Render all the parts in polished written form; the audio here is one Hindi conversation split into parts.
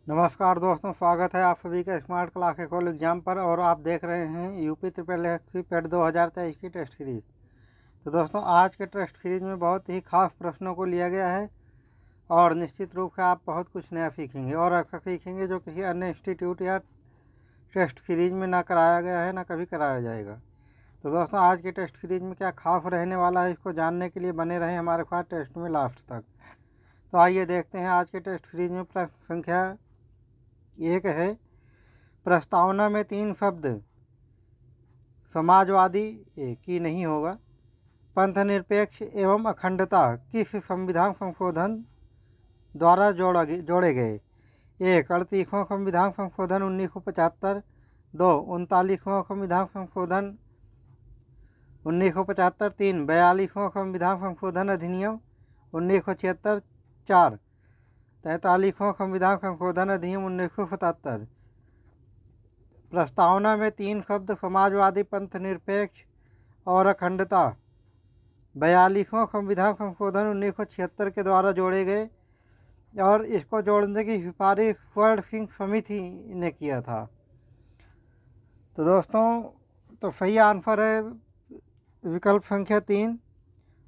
नमस्कार दोस्तों, स्वागत है आप सभी का स्मार्ट क्लास कॉल एग्जाम पर। और आप देख रहे हैं यूपी ट्रिपल एसपी पेट 2023 की टेस्ट सीरीज। तो दोस्तों, आज के टेस्ट सीरीज में बहुत ही खास प्रश्नों को लिया गया है और निश्चित रूप से आप बहुत कुछ नया सीखेंगे और ऐसा सीखेंगे जो किसी अन्य इंस्टीट्यूट या टेस्ट सीरीज में ना कराया गया है, ना कभी कराया जाएगा। तो दोस्तों, आज के टेस्ट सीरीज में क्या खास रहने वाला है, इसको जानने के लिए बने रहें हमारे साथ टेस्ट में लास्ट तक। तो आइए देखते हैं आज के टेस्ट सीरीज में प्रश्न संख्या एक है। प्रस्तावना में 3 शब्द समाजवादी की नहीं होगा, पंथ निरपेक्ष एवं अखंडता किस संविधान संशोधन द्वारा जोड़े गए? 1. 38वां संविधान संशोधन 1975, 2. 39वां संविधान संशोधन 1975, 3. 42वां संविधान संशोधन अधिनियम 1976, 4. 43वां संविधान संशोधन अधिनियम 1977। प्रस्तावना में 3 शब्द समाजवादी, पंथ निरपेक्ष और अखंडता 42वां संविधान संशोधन 1976 के द्वारा जोड़े गए और इसको जोड़ने की सिफारिश स्वर्ण सिंह समिति ने किया था। तो दोस्तों, तो सही आंसर है विकल्प संख्या 3।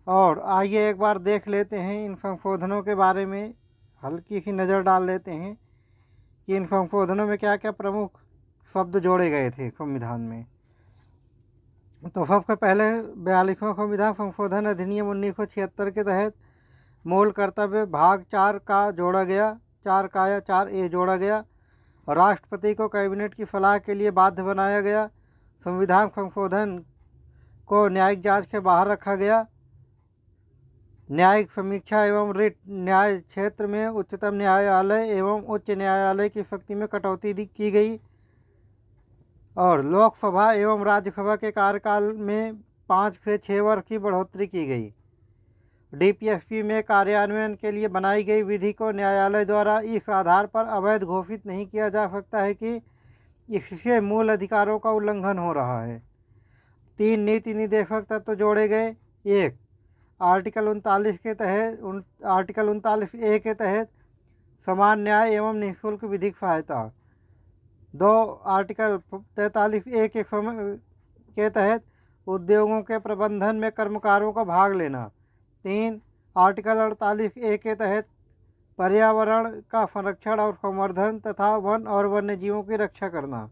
और आइए एक बार देख लेते हैं इन संशोधनों के बारे में, हल्की सी नज़र डाल लेते हैं कि इन संशोधनों में क्या क्या प्रमुख शब्द जोड़े गए थे संविधान में। तो सबसे पहले 42वां संविधान संशोधन अधिनियम 1976 के तहत मूल कर्तव्य भाग 4 का जोड़ा गया, 4 का या 4A जोड़ा गया। राष्ट्रपति को कैबिनेट की सलाह के लिए बाध्य बनाया गया। संविधान संशोधन को न्यायिक जांच के बाहर रखा गया। न्यायिक समीक्षा एवं रिट न्याय क्षेत्र में उच्चतम न्यायालय एवं उच्च न्यायालय की शक्ति में कटौती की गई। और लोकसभा एवं राज्यसभा के कार्यकाल में 5 से 6 वर्ष की बढ़ोतरी की गई। डीपीएसपी में कार्यान्वयन के लिए बनाई गई विधि को न्यायालय द्वारा इस आधार पर अवैध घोषित नहीं किया जा सकता है कि इससे मूल अधिकारों का उल्लंघन हो रहा है। 3 नीति निर्देशक तत्व जोड़े गए। 1. आर्टिकल 39 के तहत आर्टिकल 39A के तहत समान न्याय एवं निःशुल्क विधिक सहायता। 2. आर्टिकल 43A के तहत उद्योगों के प्रबंधन में कर्मकारों का भाग लेना। 3. आर्टिकल 48A के तहत पर्यावरण का संरक्षण और संवर्धन तथा वन और वन्य जीवों की रक्षा करना।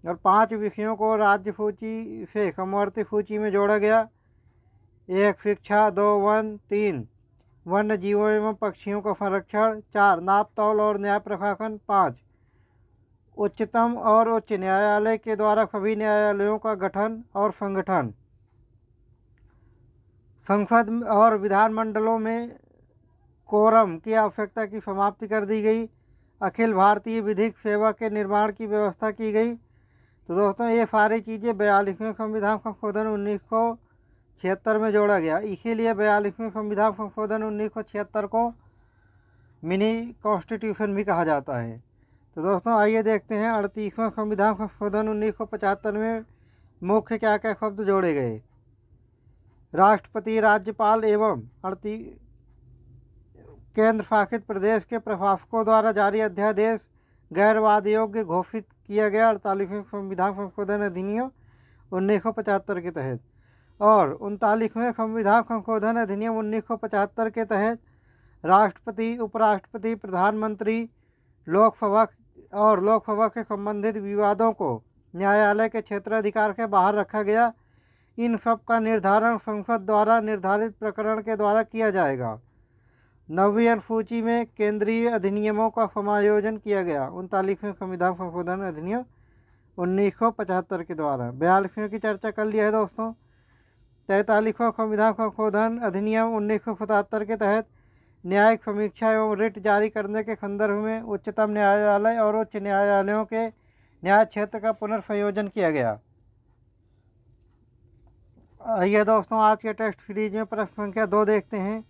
और 5 विषयों को राज्य सूची से समवर्ती सूची में जोड़ा गया। 1. शिक्षा, 2. वन, 3. वन्य जीवों एवं पक्षियों का संरक्षण, 4. नाप तौल और न्याय प्रशासन, 5. उच्चतम और उच्च न्यायालय के द्वारा सभी न्यायालयों का गठन और संगठन। संसद और विधानमंडलों में कोरम की आवश्यकता की समाप्ति कर दी गई। अखिल भारतीय विधिक सेवा के निर्माण की व्यवस्था की गई। तो दोस्तों, ये सारी चीज़ें 42वें संविधान संशोधन 1976 में जोड़ा गया। इसीलिए 42वें संविधान संशोधन 1976 को मिनी कॉन्स्टिट्यूशन भी कहा जाता है। तो दोस्तों, आइए देखते हैं 38वां संविधान संशोधन 1975 में मुख्य क्या क्या शब्द जोड़े गए। राष्ट्रपति, राज्यपाल एवं केंद्र शासित प्रदेश के प्रशासकों द्वारा जारी अध्यादेश गैर वाद योग्य घोषित किया गया 48वें संविधान संशोधन अधिनियम 1975 के तहत। और 39वें संविधान संशोधन अधिनियम 1975 के तहत राष्ट्रपति, उपराष्ट्रपति, प्रधानमंत्री, लोकसभा के संबंधित विवादों को न्यायालय के क्षेत्राधिकार के बाहर रखा गया। इन सब का निर्धारण संसद द्वारा निर्धारित प्रकरण के द्वारा किया जाएगा। 9वीं सूची में केंद्रीय अधिनियमों का समायोजन किया गया 39वें संविधान संशोधन अधिनियम 1975 के द्वारा। 42वें की चर्चा कर लिया है दोस्तों। 43वां संविधान संशोधन अधिनियम 1977 के तहत न्यायिक समीक्षा एवं रिट जारी करने के संदर्भ में उच्चतम न्यायालय और उच्च न्यायालयों के न्याय क्षेत्र का पुनर्संयोजन किया गया। आइए दोस्तों, आज के टेस्ट सीरीज में प्रश्न संख्या 2 देखते हैं।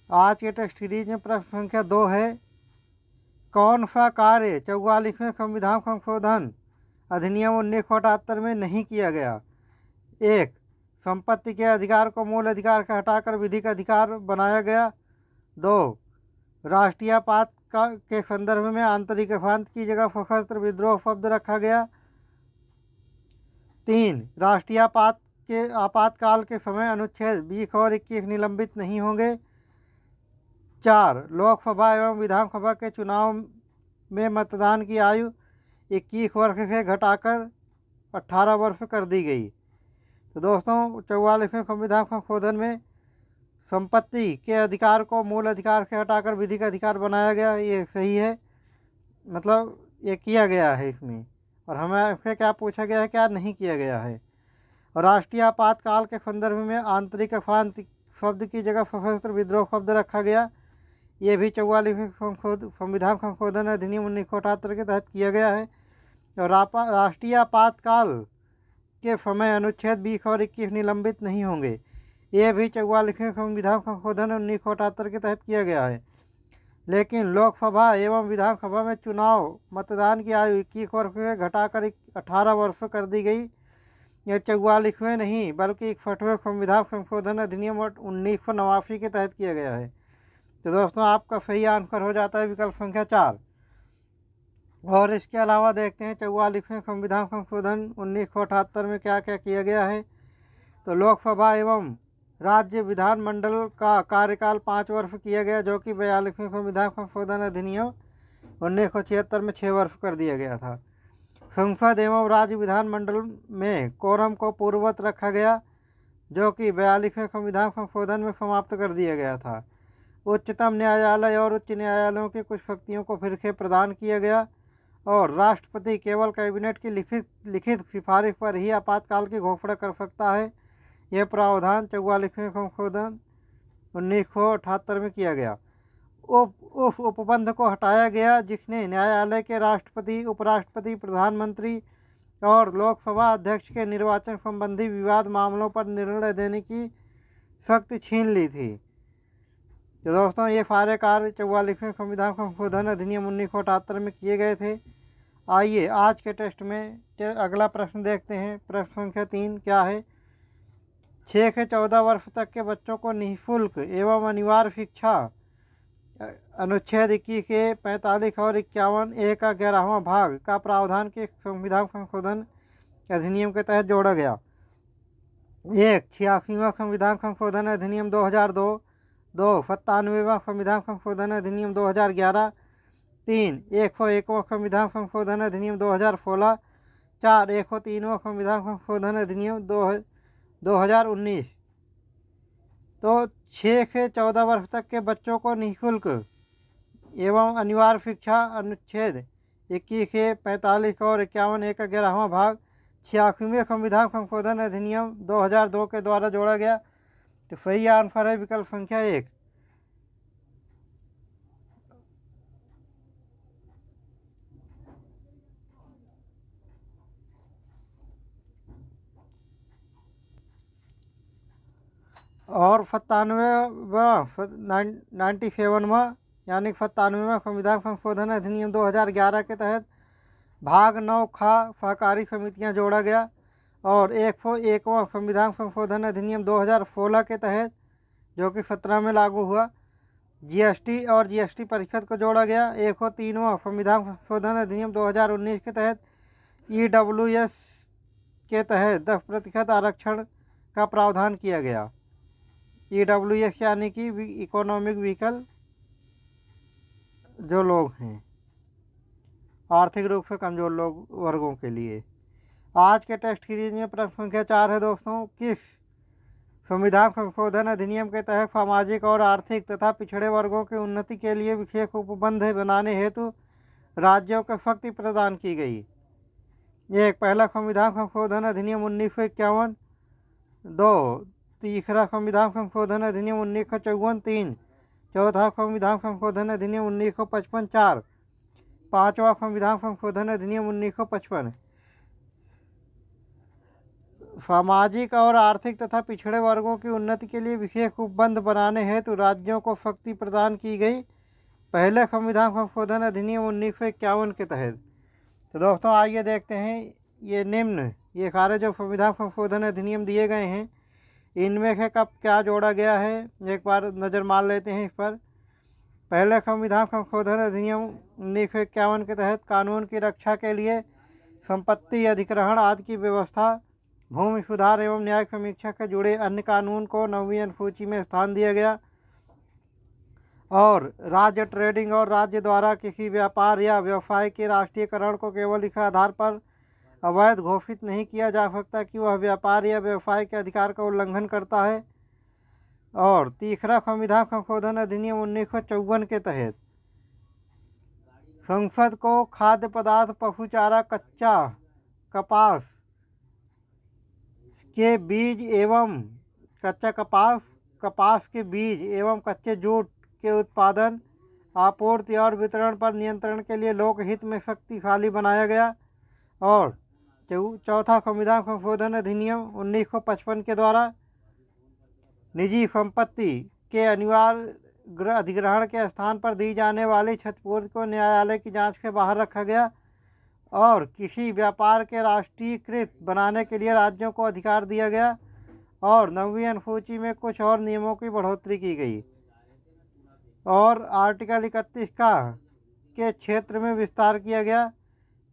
आज के टेस्ट सीरीज में प्रश्न संख्या 2 है। कौन सा कार्य 44वें संविधान संशोधन अधिनियम 1978 में नहीं किया गया? 1. संपत्ति के अधिकार को मूल अधिकार का हटाकर विधिक अधिकार बनाया गया। 2. राष्ट्रीयपात के संदर्भ में आंतरिक अशांति की जगह सशस्त्र विद्रोह शब्द रखा गया। 3. राष्ट्रीय आपातकाल के समय अनुच्छेद 20 और 21 निलंबित नहीं होंगे। 4. लोकसभा एवं विधानसभा के चुनाव में मतदान की आयु 21 वर्ष से घटाकर 18 वर्ष कर दी गई। तो दोस्तों 44वें संविधान संशोधन में संपत्ति के अधिकार को मूल अधिकार से हटाकर विधिक अधिकार बनाया गया। ये सही है, मतलब ये किया गया है इसमें। और हमें इससे क्या पूछा गया है, क्या नहीं किया गया है। और राष्ट्रीय आपातकाल के संदर्भ में आंतरिक अशांति शब्द की जगह सशस्त्र विद्रोह शब्द रखा गया। ये भी 44वें संविधान संशोधन अधिनियम 1978 के तहत किया गया है। और राष्ट्रीय आपातकाल के समय अनुच्छेद 20 और 21 निलंबित नहीं होंगे। ये भी 44वें संविधान संशोधन 1978 के तहत किया गया है। लेकिन लोकसभा एवं विधानसभा में चुनाव मतदान की आयु 21 वर्ष से घटाकर 18 वर्ष कर दी गई। यह 44वें नहीं बल्कि 61वें संविधान संशोधन अधिनियम 1989 के तहत किया गया है। तो दोस्तों आपका सही आंसर हो जाता है विकल्प संख्या 4। और इसके अलावा देखते हैं 44वें संविधान संशोधन 1978 में क्या क्या किया गया है। तो लोकसभा एवं राज्य विधानमंडल का कार्यकाल 5 वर्ष किया गया, जो कि 42वें संविधान संशोधन अधिनियम 1976 में 6 वर्ष कर दिया गया था। संसद एवं राज्य विधानमंडल में कोरम को पूर्ववत रखा गया, जो कि 42वें संविधान संशोधन में समाप्त कर दिया गया था। उच्चतम न्यायालय और उच्च न्यायालयों की कुछ शक्तियों को फिर से प्रदान किया गया। और राष्ट्रपति केवल कैबिनेट की लिखित सिफारिश पर ही आपातकाल की घोषणा कर सकता है। यह प्रावधान 44वें संशोधन 1978 में किया गया। उस उपबंध को हटाया गया जिसने न्यायालय के राष्ट्रपति, उपराष्ट्रपति, प्रधानमंत्री और लोकसभा अध्यक्ष के निर्वाचन संबंधी विवाद मामलों पर निर्णय देने की शक्ति छीन ली थी। तो दोस्तों ये सारे कार्य 44वें संविधान संशोधन अधिनियम 1978 में किए गए थे। आइए आज के टेस्ट में अगला प्रश्न देखते हैं। प्रश्न संख्या 3 क्या है। 6 से 14 वर्ष तक के बच्चों को निःशुल्क एवं अनिवार्य शिक्षा अनुच्छेद 21 के 45 और 51 ए का 11वां भाग का प्रावधान के संविधान संशोधन अधिनियम के तहत जोड़ा गया। 1. 86वां संविधान संशोधन अधिनियम 2002। 2. 97वां संविधान संशोधन अधिनियम 2011। 3. 101वां संविधान संशोधन अधिनियम 2016। 4. 103वां संविधान संशोधन अधिनियम 2019। तो 6 से 14 वर्ष तक के बच्चों को निःशुल्क एवं अनिवार्य शिक्षा अनुच्छेद 21 के 45 और 51 ए का 11वां भाग 86वें संविधान संशोधन अधिनियम 2002 के द्वारा जोड़ा गया। तो सही आंसर है विकल्प संख्या 1। और 97वां यानी 97वां संविधान संशोधन अधिनियम 2011 के तहत भाग 9 खा सहकारी समितियां जोड़ा गया। और 101वां संविधान संशोधन अधिनियम 2016 के तहत, जो कि 17 में लागू हुआ, जीएसटी और जीएसटी परिषद को जोड़ा गया। 103वां संविधान संशोधन अधिनियम 2019 के तहत ईडब्ल्यूएस के तहत 10% आरक्षण का प्रावधान किया गया। ईडब्ल्यूएस यानी कि इकोनॉमिक व्हीकल जो लोग हैं, आर्थिक रूप से कमजोर लोग वर्गों के लिए। आज के टेस्ट सीरीज में प्रश्न संख्या 4 है दोस्तों। किस संविधान संशोधन अधिनियम के तहत सामाजिक और आर्थिक तथा पिछड़े वर्गों की उन्नति के लिए विशेष उपबंध बनाने हेतु राज्यों को शक्ति प्रदान की गई। 1. पहला संविधान संशोधन अधिनियम 1951। 2. तीसरा संविधान संशोधन अधिनियम 1954। 3. चौथा संविधान संशोधन अधिनियम 1955। 4. पाँचवा संविधान संशोधन अधिनियम 1955। सामाजिक और आर्थिक तथा पिछड़े वर्गों की उन्नति के लिए विशेष उपबंध बनाने हेतु राज्यों को शक्ति प्रदान की गई पहले संविधान संशोधन अधिनियम 1951 के तहत। तो दोस्तों आइए देखते हैं ये सारे जो संविधान संशोधन अधिनियम दिए गए हैं, इनमें से कब क्या जोड़ा गया है, एक बार नज़र मार लेते हैं इस पर। पहले संविधान संशोधन अधिनियम 1951 के तहत कानून की रक्षा के लिए संपत्ति अधिग्रहण आदि की व्यवस्था, भूमि सुधार एवं न्यायिक समीक्षा से जुड़े अन्य कानून को 9वीं अनुसूची में स्थान दिया गया और राज्य ट्रेडिंग और राज्य द्वारा किसी व्यापार या व्यवसाय के राष्ट्रीयकरण को केवल इस आधार पर अवैध घोषित नहीं किया जा सकता कि वह व्यापार या व्यवसाय के अधिकार का उल्लंघन करता है। और तीसरा संविधान संशोधन अधिनियम 1954 के तहत संसद को खाद्य पदार्थ, पशु चारा, कच्चा कपास के बीज एवं कपास के बीज एवं कच्चे जूट के उत्पादन, आपूर्ति और वितरण पर नियंत्रण के लिए लोकहित में शक्तिशाली बनाया गया। और चौथा संविधान संशोधन अधिनियम 1955 के द्वारा निजी संपत्ति के अनिवार्य अधिग्रहण के स्थान पर दी जाने वाली क्षतिपूर्ति को न्यायालय की जांच से बाहर रखा गया और किसी व्यापार के राष्ट्रीयकृत बनाने के लिए राज्यों को अधिकार दिया गया और 9वीं अनुसूची में कुछ और नियमों की बढ़ोतरी की गई और आर्टिकल 31 का के क्षेत्र में विस्तार किया गया।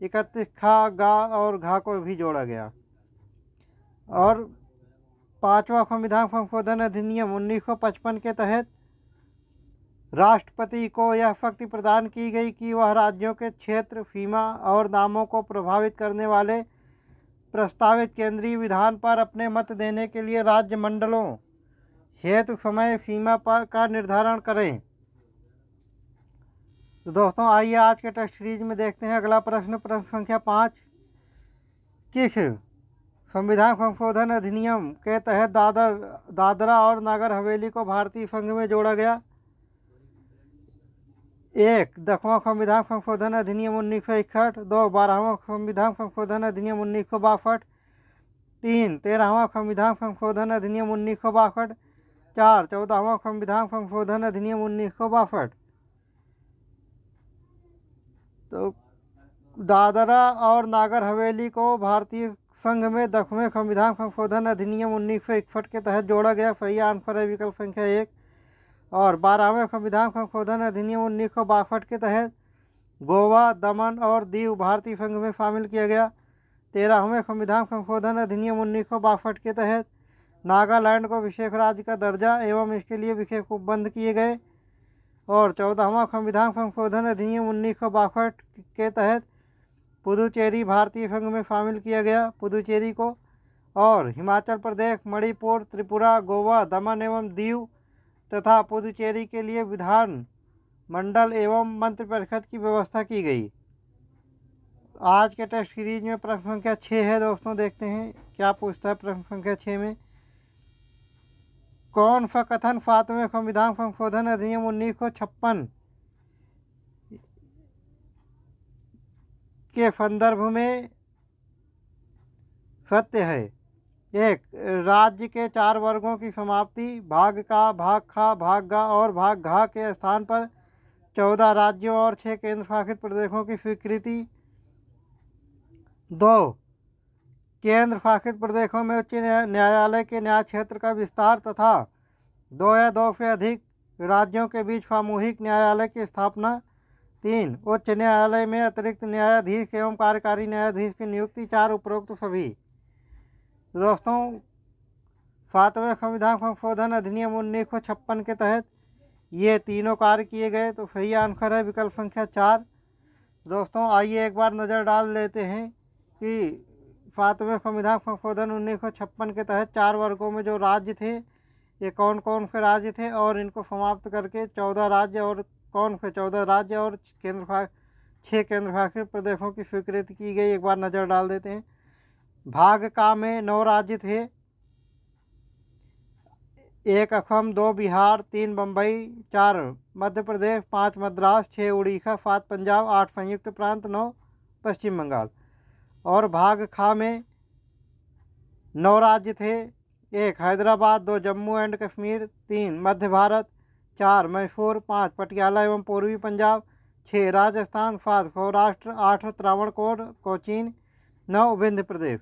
31 खा, गा और घा को भी जोड़ा गया। और पांचवा संविधान संशोधन अधिनियम 1955 के तहत राष्ट्रपति को यह शक्ति प्रदान की गई कि वह राज्यों के क्षेत्र, सीमा और नामों को प्रभावित करने वाले प्रस्तावित केंद्रीय विधान पर अपने मत देने के लिए राज्य मंडलों हेतु समय सीमा पर का निर्धारण करें। तो दोस्तों आइए आज के टेस्ट सीरीज में देखते हैं अगला प्रश्न संख्या 5। किस संविधान संशोधन अधिनियम के तहत दादरा और नागर हवेली को भारतीय संघ में जोड़ा गया? 1. 10वां संविधान संशोधन अधिनियम 1961। 2. 12वां संविधान संशोधन अधिनियम 1962। 3. 13वां संविधान संशोधन अधिनियम 1962। 4. 14वां संविधान संशोधन अधिनियम 1962। तो दादरा और नागर हवेली को भारतीय संघ में 10वें संविधान संशोधन अधिनियम 1961 के तहत जोड़ा गया। सही आंसर है विकल्प संख्या 1। और 12वें संविधान संशोधन अधिनियम 1962 के तहत गोवा, दमन और दीव भारतीय संघ में शामिल किया गया। 13वें संविधान संशोधन अधिनियम 1962 के तहत नागालैंड को विशेष राज्य का दर्जा एवं इसके लिए विशेष उपबंध किए गए। और 14वां संविधान संशोधन अधिनियम 1962 के तहत पुदुचेरी भारतीय संघ में शामिल किया गया, पुदुचेरी को। और हिमाचल प्रदेश, मणिपुर, त्रिपुरा, गोवा, दमन एवं दीव तथा पुदुचेरी के लिए विधान मंडल एवं मंत्रिपरिषद की व्यवस्था की गई। आज के टेस्ट सीरीज में प्रश्न संख्या 6 है दोस्तों, देखते हैं क्या पूछता है प्रश्न संख्या 6 में। कौन सा कथन 7वें संविधान संशोधन अधिनियम 1956 के संदर्भ में सत्य है? 1. राज्य के 4 वर्गों की समाप्ति, भाग का, भाग खा, भाग गा और भाग घा के स्थान पर 14 राज्यों और 6 केंद्र शासित प्रदेशों की स्वीकृति। 2. केंद्र शासित प्रदेशों में उच्च न्यायालय के न्याय क्षेत्र का विस्तार तथा 2 या 2 से अधिक राज्यों के बीच सामूहिक न्यायालय की स्थापना। 3. उच्च न्यायालय में अतिरिक्त न्यायाधीश एवं कार्यकारी न्यायाधीश की नियुक्ति। 4. उपरोक्त सभी। दोस्तों 7वें संविधान संशोधन अधिनियम 1956 के तहत ये तीनों कार्य किए गए, तो सही आंसर है विकल्प संख्या 4। दोस्तों आइए एक बार नज़र डाल लेते हैं कि 7वें संविधान संशोधन 1956 के तहत 4 वर्गों में जो राज्य थे ये कौन कौन से राज्य थे और इनको समाप्त करके 14 राज्य और कौन से 14 राज्य और 6 केंद्र शासित प्रदेशों की स्वीकृति की गई। एक बार नज़र डाल देते हैं। भाग का में 9 राज्य थे। 1 असम, 2 बिहार, 3 बम्बई, 4 मध्य प्रदेश, 5 मद्रास, 6 उड़ीसा, 7 पंजाब, 8 संयुक्त प्रांत, 9 पश्चिम बंगाल। और भाग खा में 9 राज्य थे। 1 हैदराबाद, 2 जम्मू एंड कश्मीर, 3 मध्य भारत, 4 मैसूर, 5 पटियाला एवं पूर्वी पंजाब, 6 राजस्थान, 7 सौराष्ट्र, 8 त्रावणकोर, कोचीन, 9 विंध्य प्रदेश।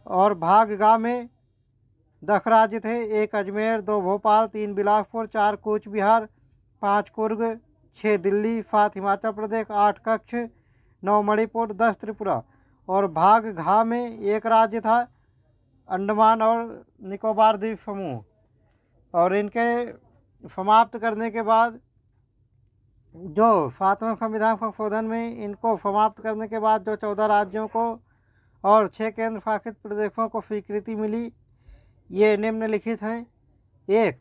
और भाग गा में 10 राज्य थे। 1 अजमेर, 2 भोपाल, 3 बिलासपुर, 4 कूच बिहार, 5 कुर्ग, 6 दिल्ली, 7 हिमाचल प्रदेश, 8 कच्छ, 9 मणिपुर, 10 त्रिपुरा। और भाग घा में एक राज्य था, अंडमान और निकोबार द्वीप समूह। और इनके समाप्त करने के बाद जो 7वें संविधान संशोधन में इनको समाप्त करने के बाद जो 14 राज्यों को और 6 केंद्र शासित प्रदेशों को स्वीकृति मिली, ये निम्नलिखित हैं। 1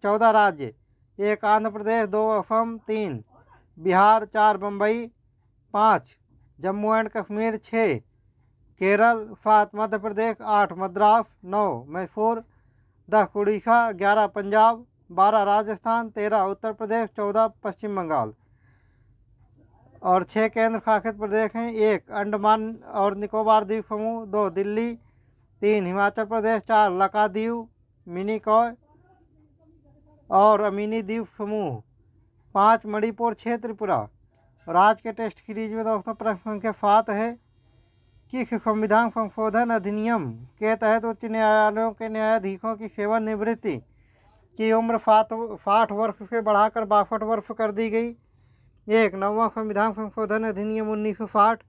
14 राज्य, 1 आंध्र प्रदेश, 2 असम, 3 बिहार, 4 बम्बई, 5 जम्मू एंड कश्मीर, 6 केरल, 7 मध्य प्रदेश, 8 मद्रास, 9 मैसूर, 10 उड़ीसा, 11 पंजाब, 12 राजस्थान, 13 उत्तर प्रदेश, 14 पश्चिम बंगाल। और 6 केंद्र शासित प्रदेश हैं। 1 अंडमान और निकोबार द्वीप समूह, 2 दिल्ली, 3 हिमाचल प्रदेश, 4 लक्षद्वीप, मिनिकॉय और अमीनी द्वीप समूह, 5 मणिपुर, 6 त्रिपुरा। और आज के टेस्ट सीरीज में दोस्तों प्रश्न संख्या 7 है कि संविधान संशोधन अधिनियम के तहत उच्च न्यायालयों के न्यायाधीशों की सेवानिवृत्ति की उम्र 60 वर्ष से बढ़ाकर 62 वर्ष कर दी गई। 1 9वां संविधान संशोधन अधिनियम 1960,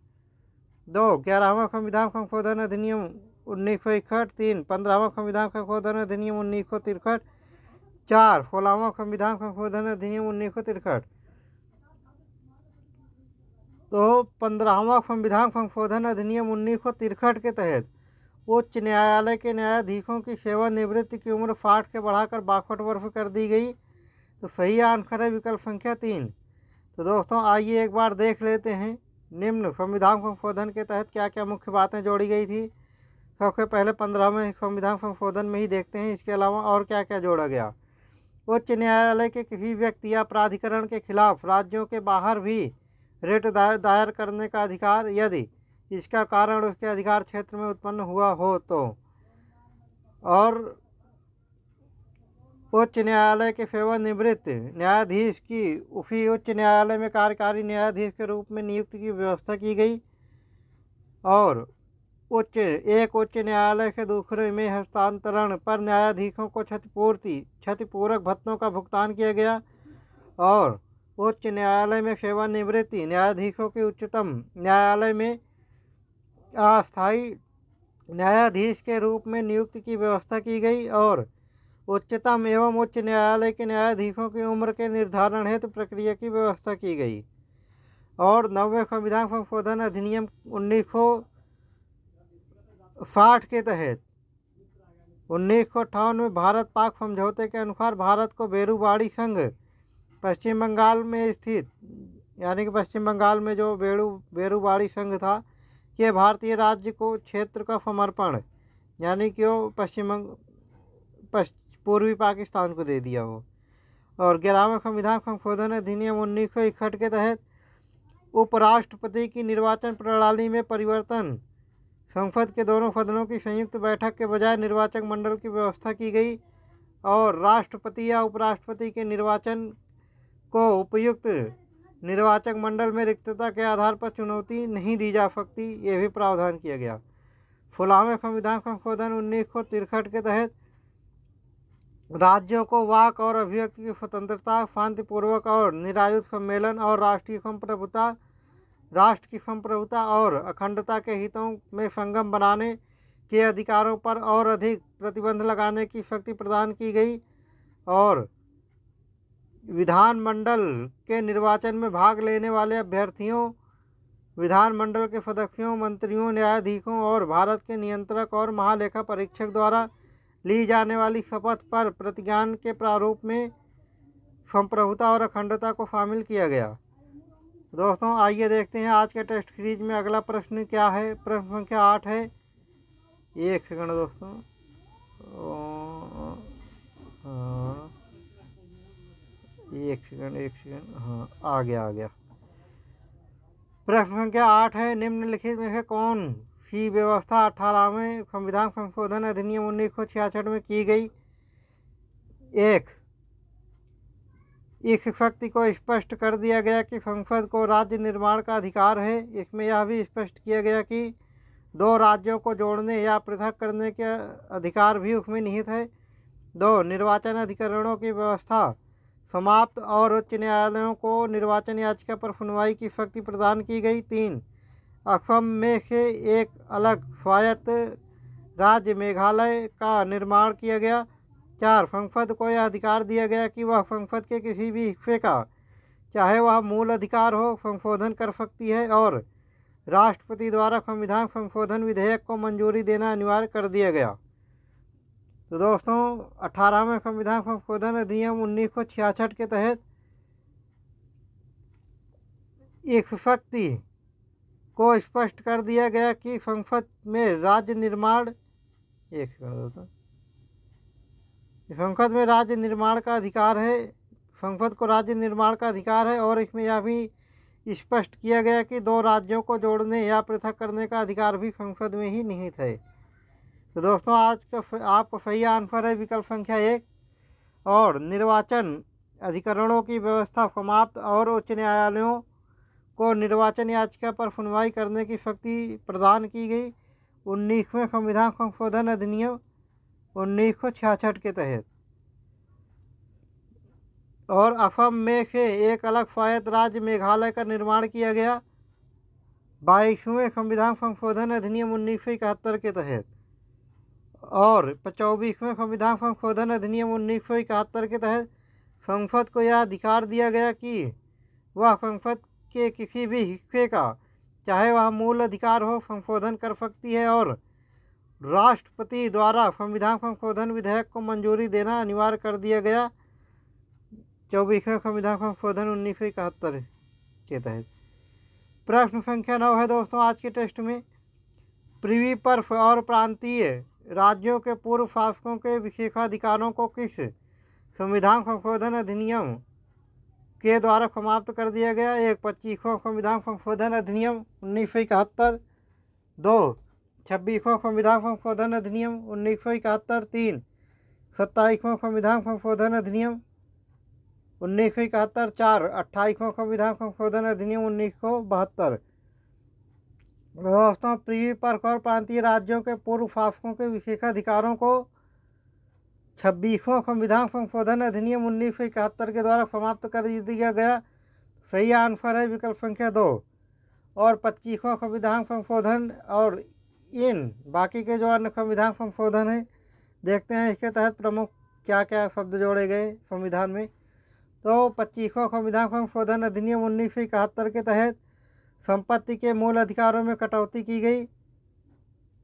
2 11वां संविधान संशोधन अधिनियम 1961, 3 15वां संविधान संशोधन अधिनियम 1963, 4 16वां संविधान संशोधन अधिनियम 1963। तो 15वां संविधान संशोधन अधिनियम 1963 के तहत उच्च न्यायालय के न्यायाधीशों की सेवानिवृत्ति की उम्र 60 से बढ़ाकर 62 वर्ष कर दी गई। तो सही आंसर है विकल्प संख्या 3। तो दोस्तों आइए एक बार देख लेते हैं निम्न संविधान संशोधन के तहत क्या क्या मुख्य बातें जोड़ी गई थी। सबसे पहले 15वें संविधान संशोधन में ही देखते हैं इसके अलावा और क्या क्या जोड़ा गया। उच्च न्यायालय के किसी व्यक्ति या प्राधिकरण के खिलाफ राज्यों के बाहर भी रिट दायर करने का अधिकार, यदि इसका कारण उसके अधिकार क्षेत्र में उत्पन्न हुआ हो तो। और उच्च न्यायालय के सेवानिवृत्त न्यायाधीश की उसी उच्च न्यायालय में कार्यकारी न्यायाधीश के रूप में नियुक्ति की व्यवस्था की गई। और एक उच्च न्यायालय से दूसरे में हस्तांतरण पर न्यायाधीशों को क्षतिपूरक भत्तों का भुगतान किया गया। और उच्च न्यायालय में सेवानिवृत्ति न्यायाधीशों की उच्चतम न्यायालय में अस्थायी न्यायाधीश के रूप में नियुक्ति की व्यवस्था की गई। और उच्चतम एवं उच्च न्यायालय के न्यायाधीशों की उम्र के निर्धारण हेतु प्रक्रिया की व्यवस्था की गई। और 9वें संविधान संशोधन अधिनियम 1960 के तहत 1958 में भारत पाक समझौते के अनुसार भारत को बेरूबाड़ी संघ पश्चिम बंगाल में स्थित, यानी कि पश्चिम बंगाल में जो बेरूबाड़ी संघ था, कि भारतीय राज्य को क्षेत्र का समर्पण, यानी कि वो पूर्वी पाकिस्तान को दे दिया हो। और 11वें संविधान संशोधन अधिनियम 1961 के तहत उपराष्ट्रपति की निर्वाचन प्रणाली में परिवर्तन, संसद के दोनों सदनों की संयुक्त बैठक के बजाय निर्वाचक मंडल की व्यवस्था की गई। और राष्ट्रपति या उपराष्ट्रपति के निर्वाचन को उपयुक्त निर्वाचक मंडल में रिक्तता के आधार पर चुनौती नहीं दी जा सकती, ये भी प्रावधान किया गया। 16वें संविधान संशोधन 1963 के तहत राज्यों को वाक और अभिव्यक्ति की स्वतंत्रता, शांतिपूर्वक और निरायुध सम्मेलन और राष्ट्र की संप्रभुता और अखंडता के हितों में संगम बनाने के अधिकारों पर और अधिक प्रतिबंध लगाने की शक्ति प्रदान की गई। और विधानमंडल के निर्वाचन में भाग लेने वाले अभ्यर्थियों, विधानमंडल के सदस्यों, मंत्रियों, न्यायाधीशों और भारत के नियंत्रक और महालेखा परीक्षक द्वारा ली जाने वाली शपथ पर प्रतिज्ञान के प्रारूप में संप्रभुता और अखंडता को शामिल किया गया। दोस्तों आइए देखते हैं आज के टेस्ट सीरीज में अगला प्रश्न क्या है। प्रश्न संख्या 8 है। एक सेकंड दोस्तों, एक सेकंड, हाँ आ गया। प्रश्न संख्या 8 है, निम्नलिखित में से कौन सी व्यवस्था 18वें संविधान संशोधन अधिनियम 1966 में की गई। 1 इस शक्ति को स्पष्ट कर दिया गया कि संसद को राज्य निर्माण का अधिकार है। इसमें यह भी स्पष्ट किया गया कि 2 राज्यों को जोड़ने या पृथक करने के अधिकार भी उसमें निहित है। 2 निर्वाचन अधिकरणों की व्यवस्था समाप्त और उच्च न्यायालयों को निर्वाचन याचिका पर सुनवाई की शक्ति प्रदान की गई। 3. असम में से एक अलग स्वायत्त राज्य मेघालय का निर्माण किया गया। 4. संसद को यह अधिकार दिया गया कि वह संसद के किसी भी हिस्से का, चाहे वह मूल अधिकार हो, संशोधन कर सकती है। और राष्ट्रपति द्वारा संविधान संशोधन विधेयक को मंजूरी देना अनिवार्य कर दिया गया। तो दोस्तों 18वें संविधान संशोधन अधिनियम 1966 के तहत इस शक्ति को स्पष्ट कर दिया गया कि संसद में राज्य निर्माण संसद में राज्य निर्माण का अधिकार है। संसद को राज्य निर्माण का अधिकार है और इसमें यह भी स्पष्ट किया गया कि दो राज्यों को जोड़ने या पृथक करने का अधिकार भी संसद में ही निहित है। तो दोस्तों आज का आपका सही आंसर है विकल्प संख्या 1। और निर्वाचन अधिकरणों की व्यवस्था समाप्त और उच्च न्यायालयों को निर्वाचन याचिका पर सुनवाई करने की शक्ति प्रदान की गई 19वें संविधान संशोधन अधिनियम 1966 के तहत। और असम में से एक अलग स्वायत्त राज्य मेघालय का निर्माण किया गया 22वें संविधान संशोधन अधिनियम 1971 के तहत। और 24वें संविधान संशोधन अधिनियम 1971 के तहत संसद को यह अधिकार दिया गया कि वह संसद के किसी भी हिस्से का, चाहे वह मूल अधिकार हो, संशोधन कर सकती है। और राष्ट्रपति द्वारा संविधान संशोधन विधेयक को मंजूरी देना अनिवार्य कर दिया गया 24वें संविधान संशोधन 1971 के तहत। प्रश्न संख्या 9 है दोस्तों आज के टेस्ट में। पृथ्वी पर और प्रांतीय राज्यों के पूर्व शासकों के विशेषाधिकारों को किस संविधान संशोधन अधिनियम के द्वारा समाप्त कर दिया गया? 1. 25वां संविधान संशोधन अधिनियम 1971। 2. 26वां संविधान संशोधन अधिनियम 1971। 3. 27वां संविधान संशोधन अधिनियम 1971। 4. 28वां संविधान संशोधन अधिनियम 1972। दोस्तों पृथ्वी पर और प्रांतीय राज्यों के पूर्व शासकों के विशेषाधिकारों को 26वां संविधान संशोधन अधिनियम 1971 के द्वारा समाप्त कर दिया गया। सही आंसर है विकल्प संख्या 2। और 25वां संविधान संशोधन और इन बाकी के जो अन्य संविधान संशोधन है देखते हैं इसके तहत प्रमुख क्या क्या शब्द जोड़े गए संविधान में। तो 25वां संविधान संशोधन अधिनियम 1971 के तहत संपत्ति के मूल अधिकारों में कटौती की गई।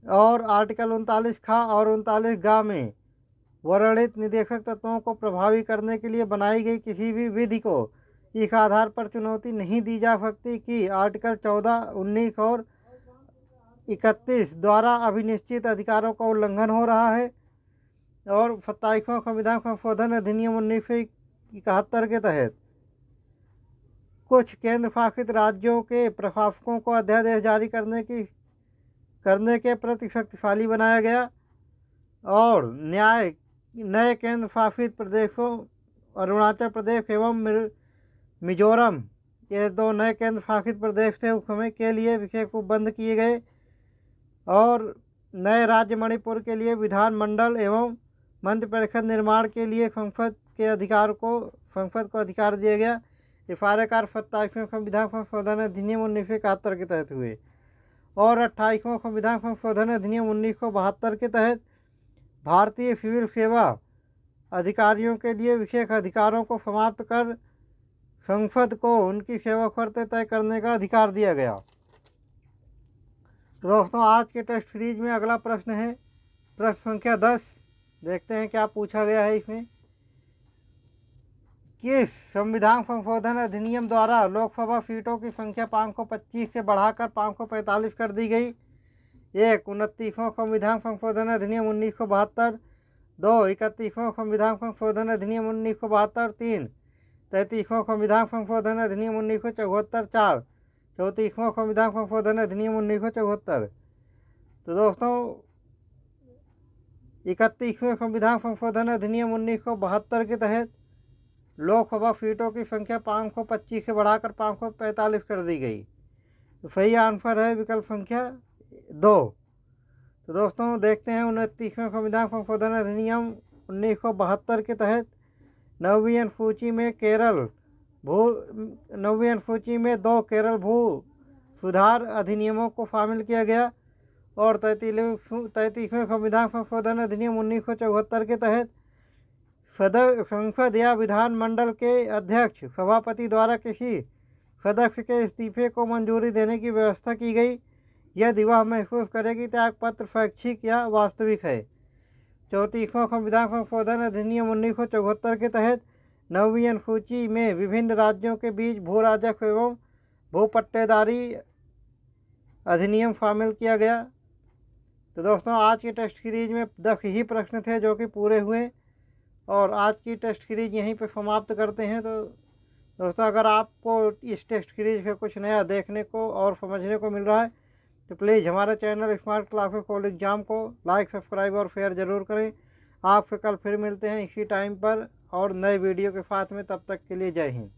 और आर्टिकल 39 ख और 39 ग में वर्णित निदेशक तत्वों को प्रभावी करने के लिए बनाई गई किसी भी विधि को इस आधार पर चुनौती नहीं दी जा सकती कि आर्टिकल 14, 19 और 31 द्वारा अभिनिश्चित अधिकारों का उल्लंघन हो रहा है। और 27वां संविधान संशोधन अधिनियम 1971 के तहत कुछ केंद्र शासित राज्यों के प्रशासकों को अध्यादेश जारी करने के प्रति शक्तिशाली बनाया गया। और नए केंद्र शासित प्रदेशों अरुणाचल प्रदेश एवं मिजोरम, ये दो नए केंद्र शासित प्रदेश थे, उस समय के लिए विशेष रूप बंद किए गए। और नए राज्य मणिपुर के लिए विधानमंडल एवं मंत्रि परिषद निर्माण के लिए संसद को अधिकार दिया गया। ये सारे कार्य 27वें संविधान संशोधन अधिनियम 1971 के तहत हुए। और 28वां संविधान संशोधन अधिनियम 1972 के तहत भारतीय सिविल सेवा अधिकारियों के लिए विशेष अधिकारों को समाप्त कर संसद को उनकी सेवा शर्त तय करने का अधिकार दिया गया। तो दोस्तों आज के टेस्ट सीरीज में अगला प्रश्न है प्रश्न संख्या 10। देखते हैं क्या पूछा गया है इसमें। किस संविधान संशोधन अधिनियम द्वारा लोकसभा सीटों की संख्या 525 से बढ़ाकर 545 कर दी गई? 1. 29वां संविधान संशोधन अधिनियम 1972। 2. 31वां संविधान संशोधन अधिनियम 1972। 3. 33वां संविधान संशोधन अधिनियम 1974। 4. 34वां संविधान संशोधन अधिनियम 1974। तो दोस्तों 31वें संविधान संशोधन अधिनियम 1972 के तहत लोकसभा सीटों की संख्या 525 से बढ़ाकर 545 कर दी गई। तो सही आंसर है विकल्प संख्या 2। तो दोस्तों देखते हैं 29वें संविधान संशोधन अधिनियम 1972 के तहत 9वीं अनुसूची में नौवीं अनुसूची में 2 केरल भू सुधार अधिनियमों को शामिल किया गया और 33वें संविधान संशोधन अधिनियम 1974 के तहत संसद या विधानमंडल के अध्यक्ष सभापति द्वारा किसी सदस्य के इस्तीफे को मंजूरी देने की व्यवस्था की गई यदि वह महसूस करे कि त्यागपत्र स्वैच्छिक या वास्तविक है। 34वां संविधान संशोधन अधिनियम 1974 के तहत 9वीं अनुसूची में विभिन्न राज्यों के बीच भू राजस्व एवं भू पट्टेदारी अधिनियम शामिल किया गया। तो दोस्तों आज की टेस्ट सीरीज में 10 ही प्रश्न थे जो कि पूरे हुए और आज की टेस्ट सीरीज यहीं पर समाप्त करते हैं। तो दोस्तों अगर आपको इस टेस्ट सीरीज में कुछ नया देखने को और समझने को मिल रहा है तो प्लीज़ हमारे channel smart classes for exam को लाइक सब्सक्राइब और शेयर ज़रूर करें। आपसे कल फिर मिलते हैं इसी टाइम पर और नए वीडियो के साथ में। तब तक के लिए जय हिंद।